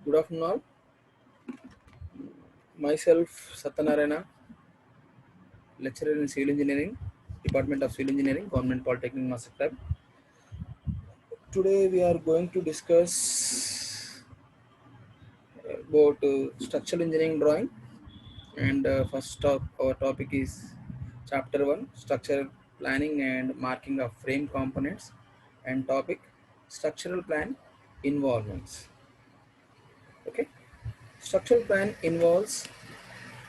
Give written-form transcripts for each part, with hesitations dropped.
Good afternoon all. Myself Satyanarayana, lecturer in Civil Engineering, Department of Civil Engineering, Government Polytechnic Mastercraft. Today we are going to discuss about structural engineering drawing, and our topic is chapter 1, structural planning and marking of frame components, and topic structural plan involvements. Okay, structural plan involves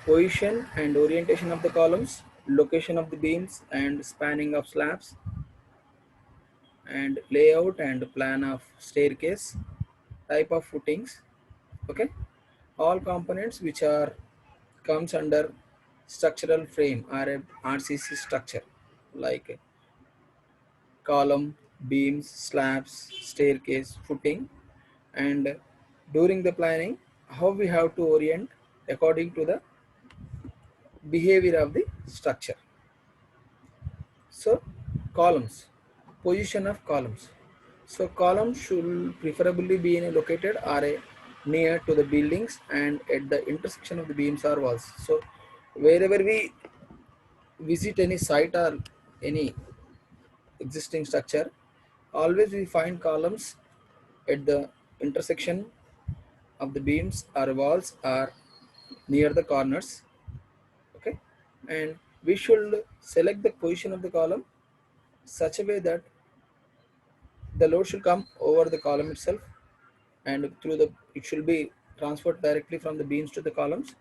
position and orientation of the columns, location of the beams and spanning of slabs, and layout and plan of staircase, type of footings. Okay, all components which are comes under structural frame are a RCC structure, like column, beams, slabs, staircase, footing, and during the planning, how we have to orient according to the behavior of the structure. So columns, position of columns. So columns should preferably be located or near to the buildings and at the intersection of the beams or walls. So wherever we visit any site or any existing structure, always we find columns at the intersection of the beams or walls or near the corners. Okay, and we should select the position of the column such a way that the load should come over the column itself, and through the it should be transferred directly from the beams to the columns,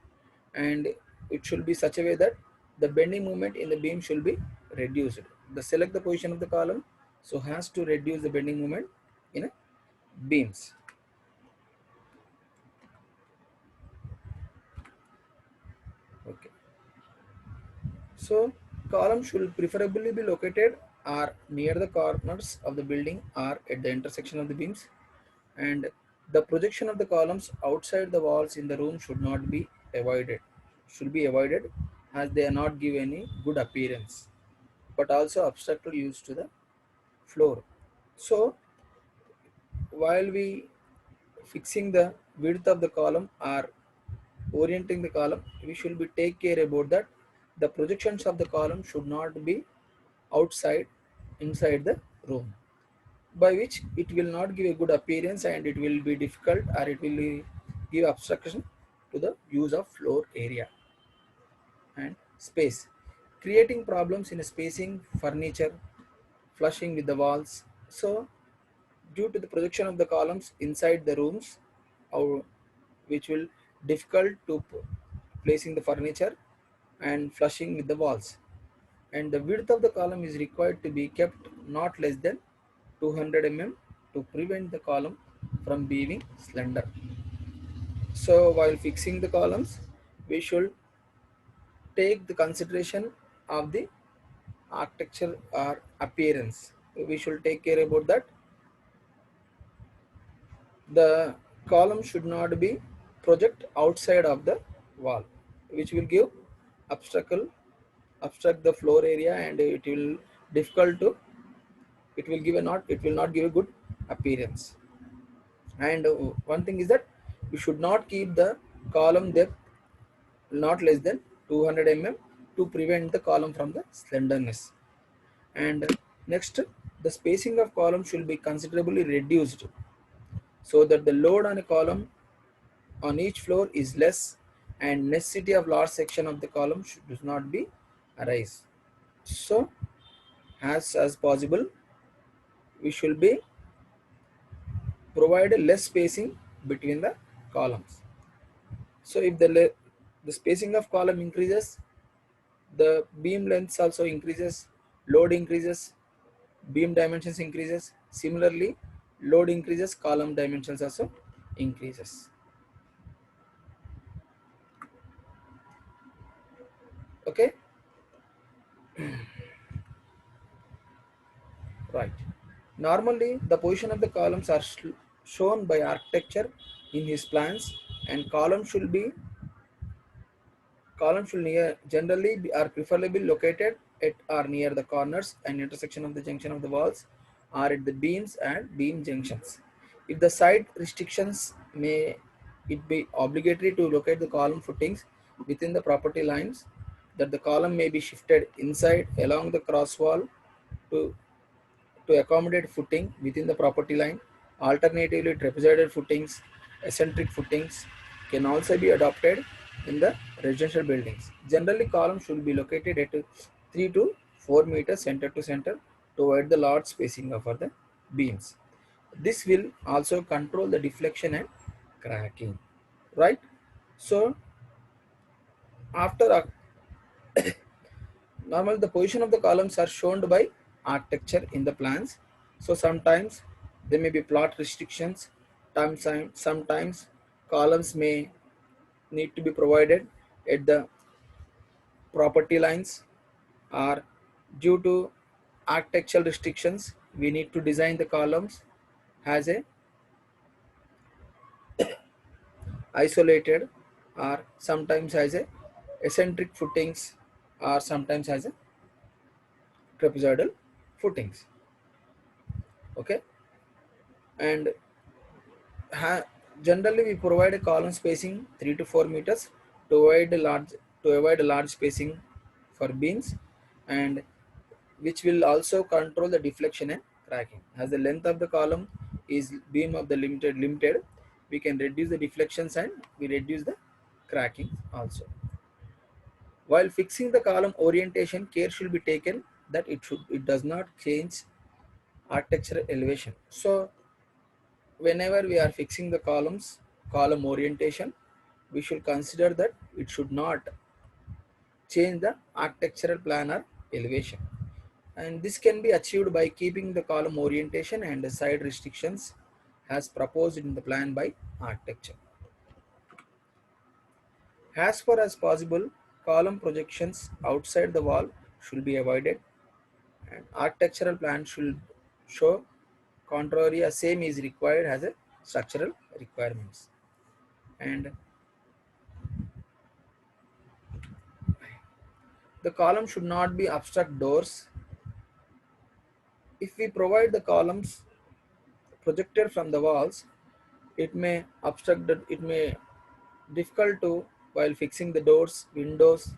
and it should be such a way that the bending moment in the beam should be reduced. The select the position of the column so has to reduce the bending moment in a beams. Okay, so column should preferably be located or near the corners of the building or at the intersection of the beams, and the projection of the columns outside the walls in the room should be avoided, as they are not give any good appearance but also obstacle used to the floor. So while we fixing the width of the column or orienting the column, we should be take care about that the projections of the column should not be outside inside the room, by which it will not give a good appearance and it will be difficult or it will give obstruction to the use of floor area and space, creating problems in spacing furniture, flushing with the walls. So due to the projection of the columns inside the rooms, or which will difficult to placing the furniture and flushing with the walls, and the width of the column is required to be kept not less than 200 mm to prevent the column from being slender. So while fixing the columns, we should take the consideration of the architecture or appearance. We should take care about that the column should not be project outside of the wall, which will give obstacle obstruct the floor area, and it will difficult to it will not give a good appearance. And one thing is that we should not keep the column depth not less than 200 mm to prevent the column from the slenderness. And next, the spacing of column should be considerably reduced so that the load on a column on each floor is less and necessity of large section of the column does not be arise. So as possible, we should be provide less spacing between the columns. So if the spacing of column increases, the beam lengths also increases, load increases, beam dimensions increases. Similarly, load increases, column dimensions also increases. Okay, right. Normally, the position of the columns are shown by architecture in his plans, and column should near generally are preferably located at or near the corners and intersection of the junction of the walls, or at the beams and beam junctions. If the site restrictions may it be obligatory to locate the column footings within the property lines, that the column may be shifted inside along the cross wall to accommodate footing within the property line. Alternatively, trapezoidal footings, eccentric footings can also be adopted in the residential buildings. Generally, columns should be located at 3 to 4 meters center to center to avoid the large spacing over the beams. This will also control the deflection and cracking, right? So, after normally, the position of the columns are shown by architecture in the plans. So sometimes there may be plot restrictions. Sometimes columns may need to be provided at the property lines, or due to architectural restrictions, we need to design the columns as a isolated, or sometimes as a eccentric footings, or sometimes as a trapezoidal footings. Okay, and ha- generally we provide a column spacing 3 to 4 meters to avoid a large spacing for beams, and which will also control the deflection and cracking. As the length of the column is beam of the limited, we can reduce the deflections and we reduce the cracking also. While fixing the column orientation, care should be taken that it does not change architectural elevation. So whenever we are fixing the column orientation, we should consider that it should not change the architectural plan or elevation, and this can be achieved by keeping the column orientation and the side restrictions as proposed in the plan by architecture. As far as possible, column projections outside the wall should be avoided, and architectural plan should show contrary a same is required as a structural requirements. And the column should not be obstruct doors. If we provide the columns projected from the walls, it may it may difficult to while fixing the doors, windows.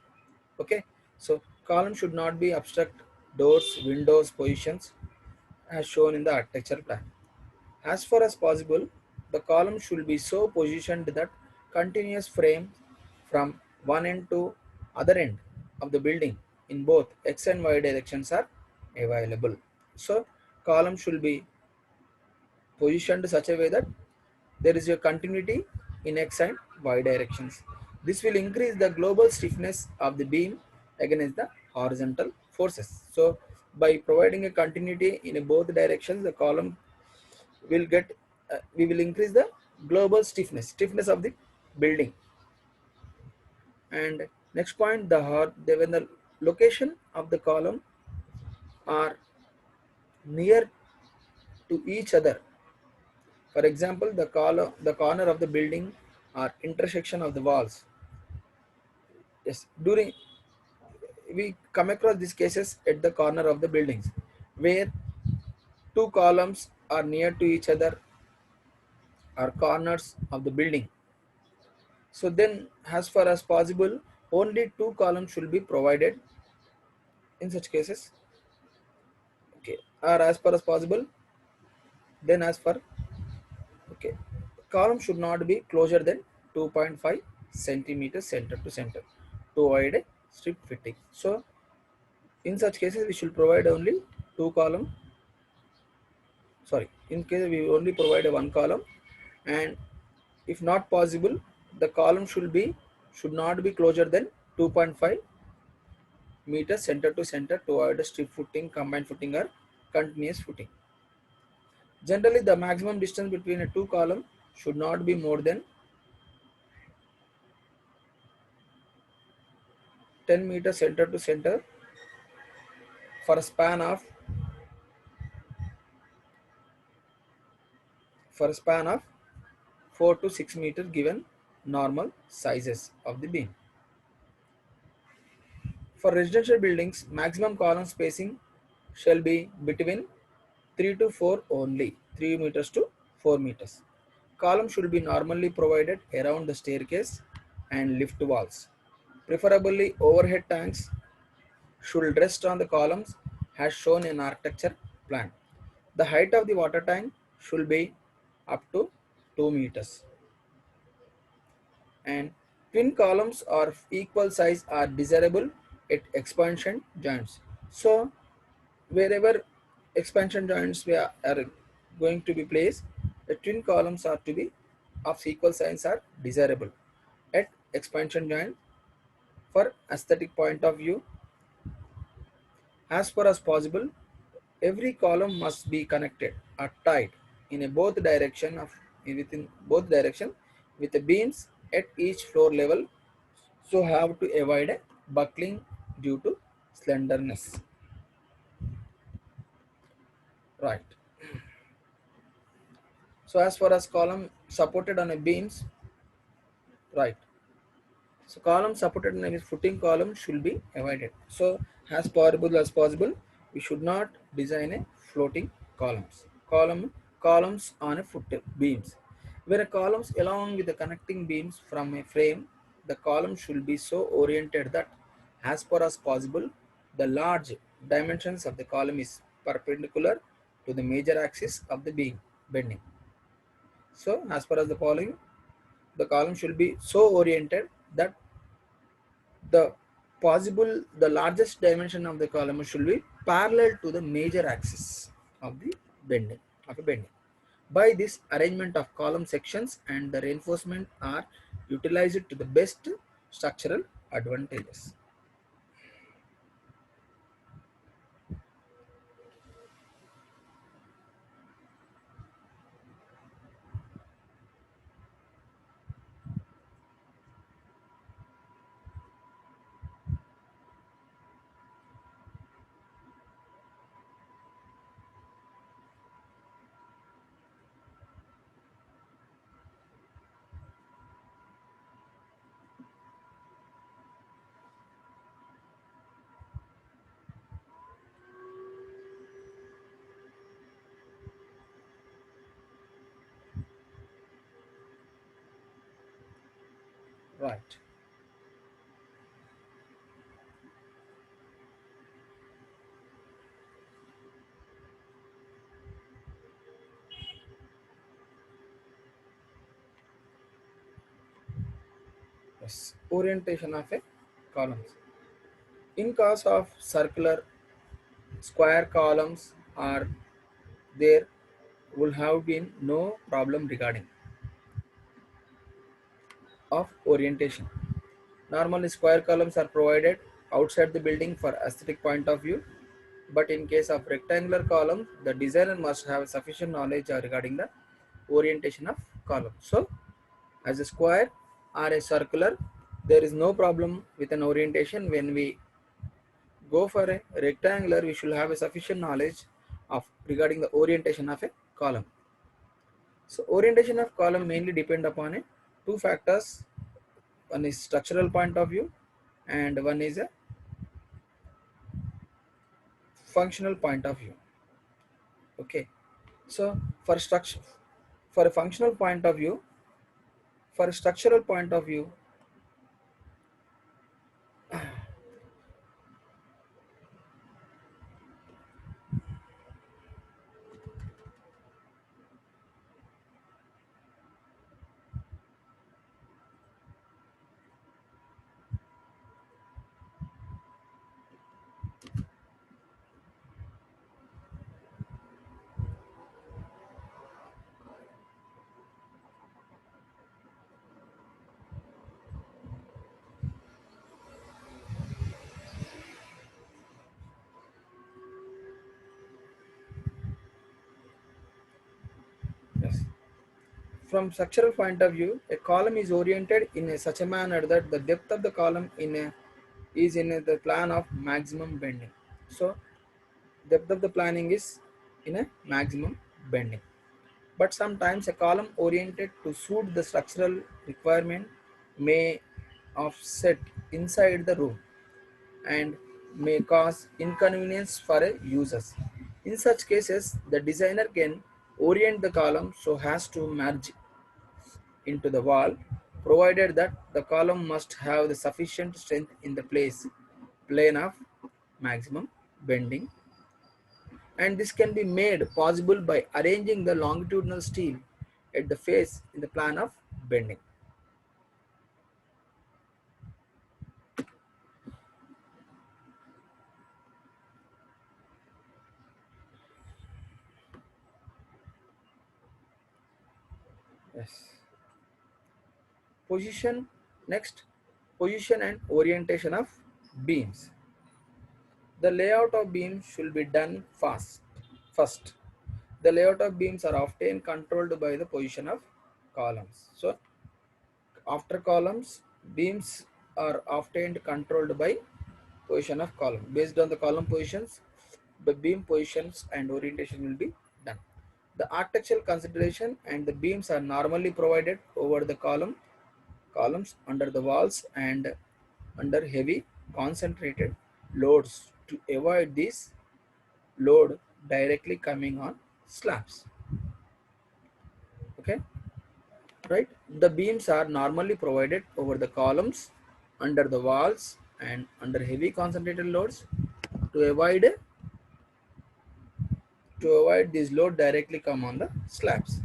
Okay, so column should not be obstruct doors, windows positions as shown in the architecture plan. As far as possible, the column should be so positioned that continuous frame from one end to other end of the building in both x and y directions are available. So column should be positioned such a way that there is a continuity in x and y directions. This will increase the global stiffness of the beam against the horizontal forces. So by providing a continuity in both directions, the column will get we will increase the global stiffness of the building. And next point, when the location of the column are near to each other, for example the corner of the building or intersection of the walls. Yes, during we come across these cases at the corner of the buildings where two columns are near to each other or corners of the building. So then, as far as possible, only two columns should be provided in such cases. Okay, or as far as possible, then as for okay, column should not be closer than 2.5 centimeters center to center to avoid a strip fitting. So in such cases, we should provide only two column. Sorry, in case we only provide a one column, and if not possible, the column should not be closer than 2.5 meters center to center to avoid a strip footing, combined footing, or continuous footing. Generally, the maximum distance between a two column should not be more than 10 meters center to center for a span of 4 to 6 meters given normal sizes of the beam. For residential buildings, maximum column spacing shall be between 3 to 4 only, 3 meters to 4 meters. Column should be normally provided around the staircase and lift walls. Preferably overhead tanks should rest on the columns as shown in architecture plan. The height of the water tank should be up to 2 meters, and twin columns of equal size are desirable at expansion joints. So wherever expansion joints are going to be placed, the twin columns are to be of equal size are desirable at expansion joint. For aesthetic point of view, as far as possible, every column must be connected or tied in a both direction of within both direction with the beams at each floor level, so have to avoid a buckling due to slenderness. Right. So as far as column supported on a beams, right. So column supported in a footing column should be avoided. So as possible, we should not design a floating columns. Columns on a foot beams. Where a columns along with the connecting beams from a frame, the column should be so oriented that as far as possible, the large dimensions of the column is perpendicular to the major axis of the beam bending. So as far as the following, the column should be so oriented that the the largest dimension of the column should be parallel to the major axis of the bending of a bending. By this arrangement of column sections and the reinforcement are utilized to the best structural advantages. Right. Yes. Orientation of a columns. In case of circular square columns are there will have been no problem regarding of orientation. Normally, square columns are provided outside the building for aesthetic point of view, but in case of rectangular columns, the designer must have sufficient knowledge regarding the orientation of column. So, as a square or a circular, there is no problem with an orientation. When we go for a rectangular, we should have a sufficient knowledge of regarding the orientation of a column. So, orientation of column mainly depend upon a two factors. One is structural point of view, and one is a functional point of view. Okay, so for structure, for a functional point of view, for a structural point of view, yes, from structural point of view, a column is oriented in such a manner that the depth of the column is in the plan of maximum bending. So depth of the planning is in a maximum bending. But sometimes a column oriented to suit the structural requirement may offset inside the room and may cause inconvenience for a users. In such cases, the designer can orient the column so as to merge. into the wall, provided that the column must have the sufficient strength in the plane of maximum bending, and this can be made possible by arranging the longitudinal steel at the face in the plane of bending. Yes. Position next, position and orientation of beams. The layout of beams should be done first. The layout of beams are often controlled by the position of columns. So after columns, beams are often controlled by position of column. Based on the column positions, the beam positions and orientation will be done. The architectural consideration and the beams are normally provided over the columns under the walls and under heavy concentrated loads to avoid this load directly coming on slabs. Okay, right? The beams are normally provided over the columns under the walls and under heavy concentrated loads to avoid this load directly come on the slabs.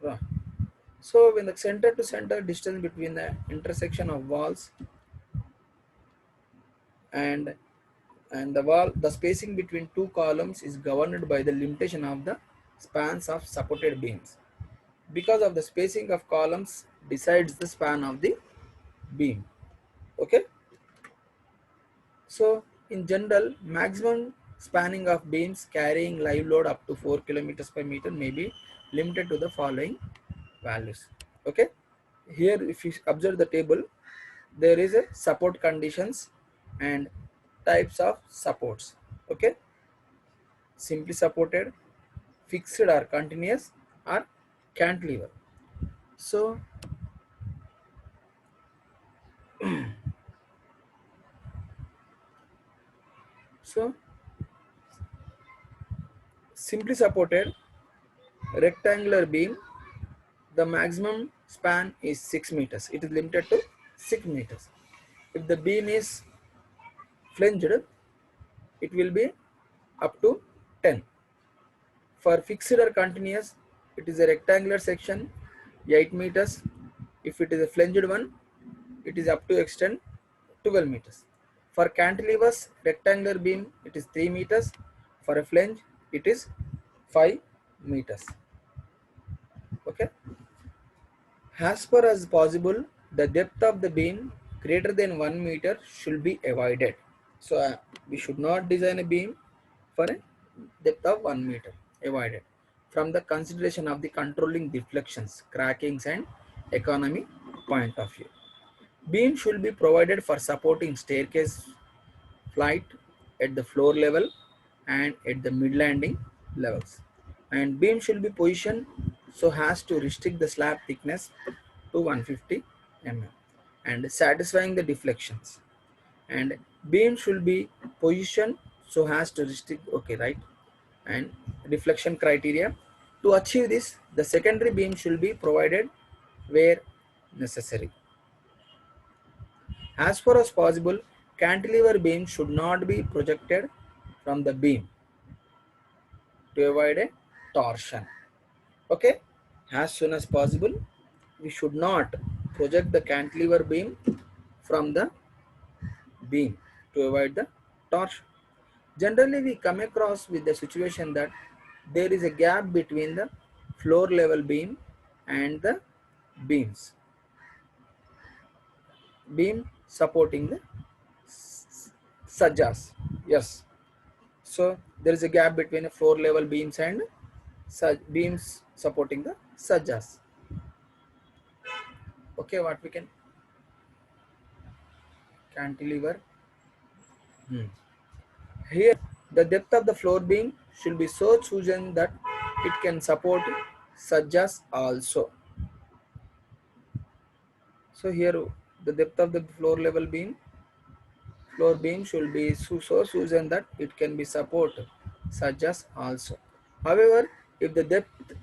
Right. So when the center to center distance between the intersection of walls and the spacing between two columns is governed by the limitation of the spans of supported beams. Because of the spacing of columns decides the span of the beam. Okay, so in general, maximum spanning of beams carrying live load up to 4 kilometers per meter may be limited to the following values. Okay, here if you observe the table, there is a support conditions and types of supports. Okay, simply supported, fixed or continuous, or cantilever. So so simply supported rectangular beam, the maximum span is 6 meters. It is limited to 6 meters. If the beam is flanged, it will be up to 10. For fixed or continuous, it is a rectangular section 8 meters. If it is a flanged one, it is up to extend 12 meters. For cantilevers, rectangular beam, it is 3 meters. For a flange, it is 5 meters. Okay. As far as possible, the depth of the beam greater than 1 meter should be avoided. So we should not design a beam for a depth of 1 meter, avoided from the consideration of the controlling deflections, crackings and economy point of view. Beam should be provided for supporting staircase flight at the floor level and at the mid landing levels, and beam should be positioned so as to restrict the slab thickness to 150 mm and satisfying the deflections, and beam should be positioned so as to restrict, okay, right, and deflection criteria. To achieve this, the secondary beam should be provided where necessary. As far as possible, cantilever beam should not be projected from the beam to avoid a torsion. Okay, as soon as possible, we should not project the cantilever beam from the beam to avoid the torsion. Generally, we come across with the situation that there is a gap between the floor level beam and the beams, beam supporting the sajjas. Yes, so there is a gap between the floor level beams and beams supporting the sajjas. Okay, what we can cantilever. Here, the depth of the floor beam should be so chosen that it can support sajjas also. So here, the depth of the floor beam should be so chosen that it can be support sajjas also. However, if the depth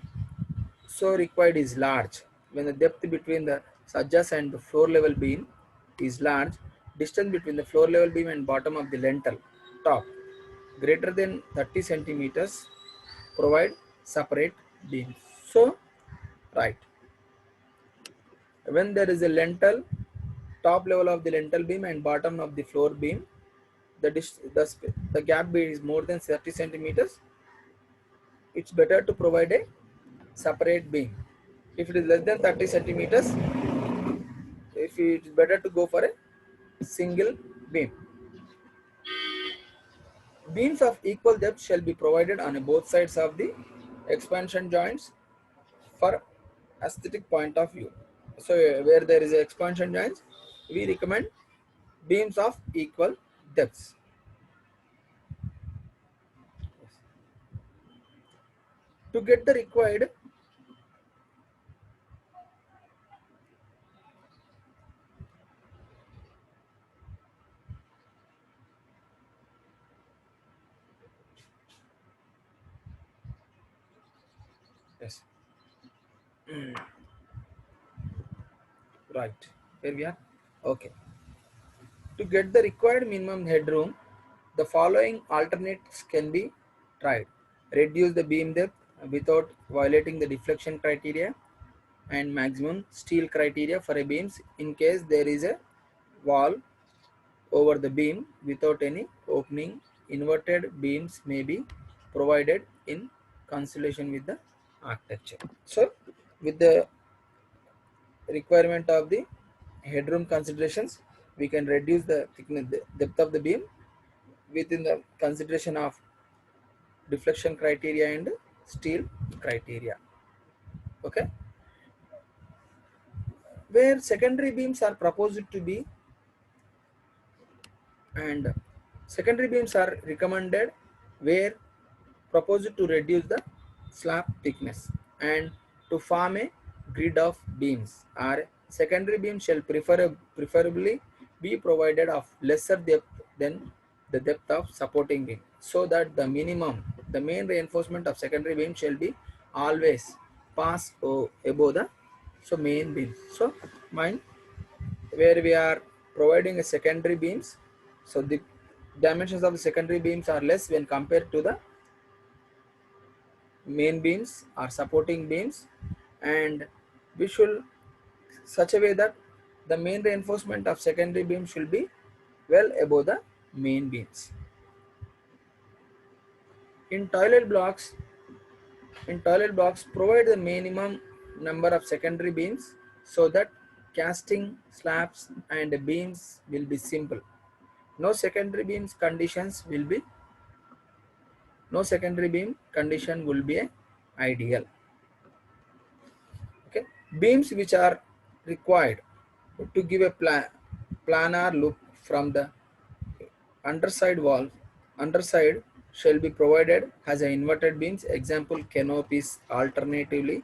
so required is large. When the depth between the surges and the floor level beam is large, distance between the floor level beam and bottom of the lintel top greater than 30 centimeters, provide separate beams. So right, when there is a lintel, top level of the lintel beam and bottom of the floor beam, the gap is more than 30 centimeters, it's better to provide a separate beam. If it is less than 30 centimeters, if it is better to go for a single beam. Beams of equal depth shall be provided on both sides of the expansion joints for aesthetic point of view. So where there is a expansion joints, we recommend beams of equal depths. To get the required, yes, right, here we are. Okay. To get the required minimum headroom, the following alternates can be tried. Reduce the beam depth without violating the deflection criteria, and maximum steel criteria for a beams in case there is a wall over the beam without any opening. Inverted beams may be provided in consultation with the architecture. So with the requirement of the headroom considerations, we can reduce the thickness, the depth of the beam within the consideration of deflection criteria and steel criteria. Okay, where secondary beams are proposed to be, and secondary beams are recommended where proposed to reduce the slab thickness and to form a grid of beams, or secondary beam shall preferably be provided of lesser depth than the depth of supporting beam, so that the main reinforcement of secondary beam shall be always pass above the main beam. So mine, where we are providing a secondary beams, so the dimensions of the secondary beams are less when compared to the main beams or supporting beams, and we should such a way that the main reinforcement of secondary beam should be well above the main beams. In toilet blocks, provide the minimum number of secondary beams so that casting slabs and beams will be simple. No secondary beams conditions will be no secondary beam condition will be ideal. Okay, beams which are required to give a planar look from the underside shall be provided as a inverted beams, example canopies, alternatively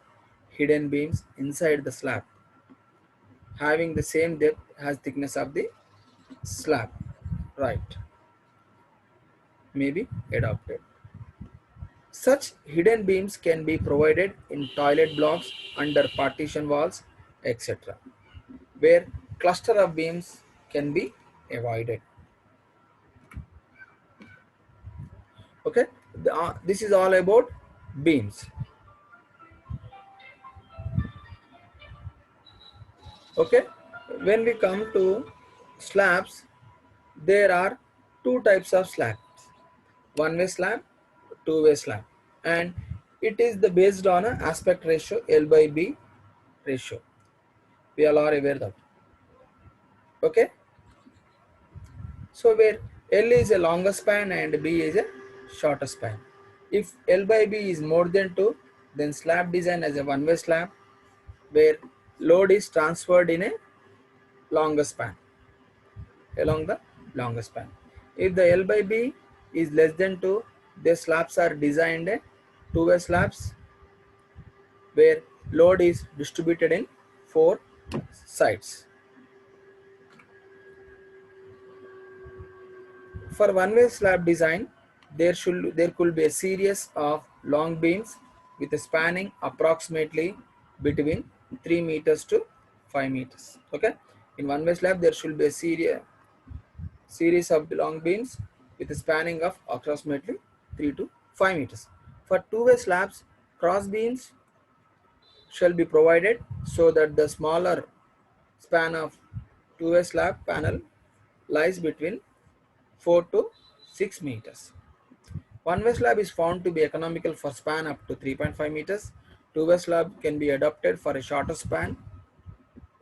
hidden beams inside the slab having the same depth as thickness of the slab, right, may be adopted. Such hidden beams can be provided in toilet blocks, under partition walls, etc., where cluster of beams can be avoided. Okay, this is all about beams. Okay, when we come to slabs, there are two types of slabs: one-way slab, two-way slab, and it is the based on a aspect ratio L by B ratio. We all are aware that. Okay, so where L is a longer span and B is a shorter span. If L by B is more than 2, then slab design as a one-way slab where load is transferred in a longer span, along the longer span. If the L by B is less than 2, the slabs are designed a two-way slabs where load is distributed in 4 sides. For one-way slab design, there could be a series of long beams with a spanning approximately between 3 meters to 5 meters. Okay, in one way slab there should be a series of long beams with a spanning of approximately 3 to 5 meters. For two-way slabs, cross beams shall be provided so that the smaller span of two-way slab panel lies between 4 to 6 meters. One-way slab is found to be economical for span up to 3.5 meters. Two-way slab can be adopted for a shorter span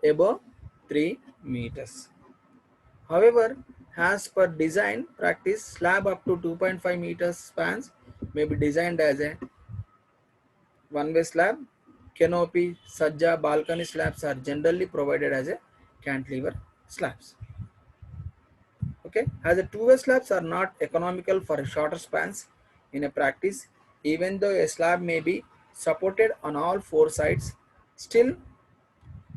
above 3 meters. However, as per design practice, slab up to 2.5 meters spans may be designed as a one-way slab. Canopy, sajja, balcony slabs are generally provided as a cantilever slabs. Okay, as the two-way slabs are not economical for shorter spans in a practice, even though a slab may be supported on all four sides, still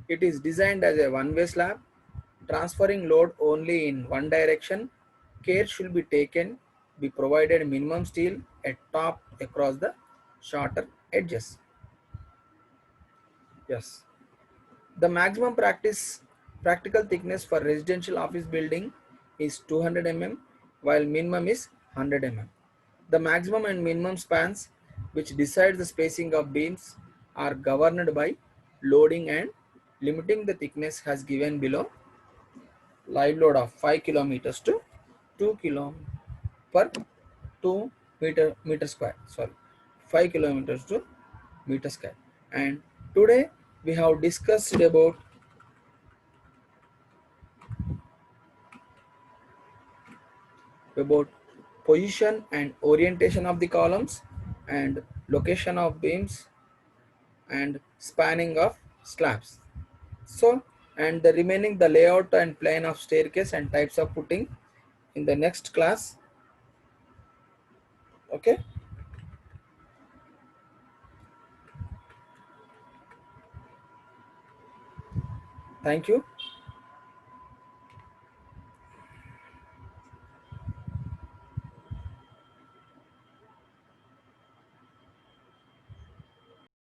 it is designed as a one-way slab, transferring load only in one direction. Care should be taken, be provided minimum steel at top across the shorter edges. Yes. The maximum practical thickness for residential office building is 200 mm, while minimum is 100 mm. The maximum and minimum spans which decide the spacing of beams are governed by loading and limiting the thickness as given below. Live load of 5 kilometers to 2 kilo per 2 meter square. Sorry, 5 kilometers to meter square. And today we have discussed about position and orientation of the columns and location of beams and spanning of slabs. So, and the remaining the layout and plan of staircase and types of footing in the next class. Okay, thank you.